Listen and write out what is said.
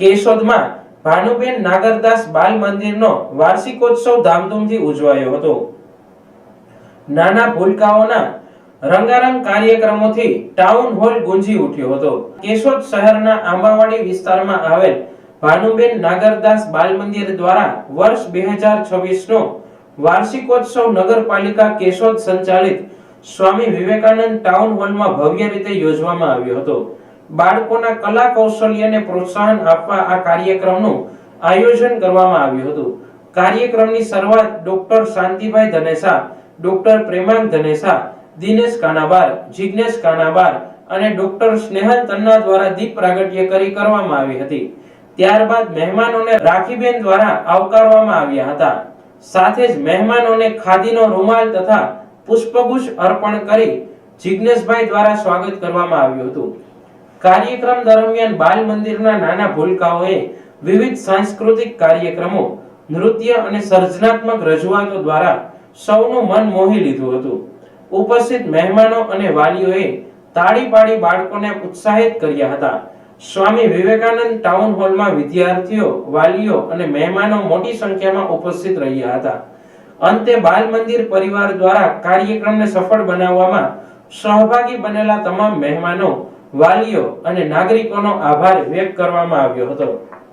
કેશોદમાં ભાનુબેન નાગરદાસ બાલ મંદિરનો વાર્ષિકોત્સવ ધામધૂમથી ઉજવાયો હતો। નાના ભૂલકાઓના રંગારંગ કાર્યક્રમોથી ટાઉન હોલ ગુંજી ઉઠ્યો હતો। કેશોદ શહેરના આંબાવાડી વિસ્તારમાં આવેલ ભાનુબેન નાગરદાસ બાલ મંદિર દ્વારા વર્ષ 2026 નો વાર્ષિકોત્સવ નગરપાલિકા કેશોદ સંચાલિત સ્વામી વિવેકાનંદ ટાઉન હોલમાં ભવ્ય રીતે યોજવામાં આવ્યો હતો। બાળકોના કલા કૌશલ્યને પ્રોત્સાહન આપવા આ કાર્યક્રમનું આયોજન કરવામાં આવ્યું હતું। કાર્યક્રમની શરૂઆત ડોક્ટર શાંતિભાઈ ધનેસા, ડોક્ટર પ્રેમાંક ધનેસા, દિનેશ કાનાબાર, જિગ્નેશ કાનાબાર અને ડોક્ટર સ્નેહલ તન્ના દ્વારા દીપ પ્રાગટ્ય કરી કરવામાં આવી હતી। ત્યારબાદ મહેમાનોને રાખીબેન દ્વારા આવકારવામાં આવ્યા હતા। સાથે જ મહેમાનોને ખાદીનો રૂમાલ તથા પુષ્પગુચ્છ અર્પણ કરી જિગ્નેશભાઈ દ્વારા સ્વાગત કરવામાં આવ્યું હતું। કાર્યક્રમ દરમિયાન બાલ મંદિરના નાના ભૂલકાઓએ વિવિધ સાંસ્કૃતિક કાર્યક્રમો, નૃત્ય અને સર્જનાત્મક રજૂઆતો દ્વારા સૌનું મન મોહી લીધું હતું। ઉપસ્થિત મહેમાનો અને વાલીઓએ તાળી પાડી બાળકોને ઉત્સાહિત કર્યા હતા। સ્વામી વિવેકાનંદ ટાઉન હોલમાં વિદ્યાર્થીઓ, વાલીઓ અને મહેમાનો મોટી સંખ્યામાં ઉપસ્થિત રહ્યા હતા। અંતે બાલ મંદિર પરિવાર દ્વારા કાર્યક્રમને સફળ બનાવવામાં સહભાગી બનેલા તમામ મહેમાનો, વાલીઓ અને નાગરિકોનો આભાર વ્યક્ત કરવામાં આવ્યો હતો।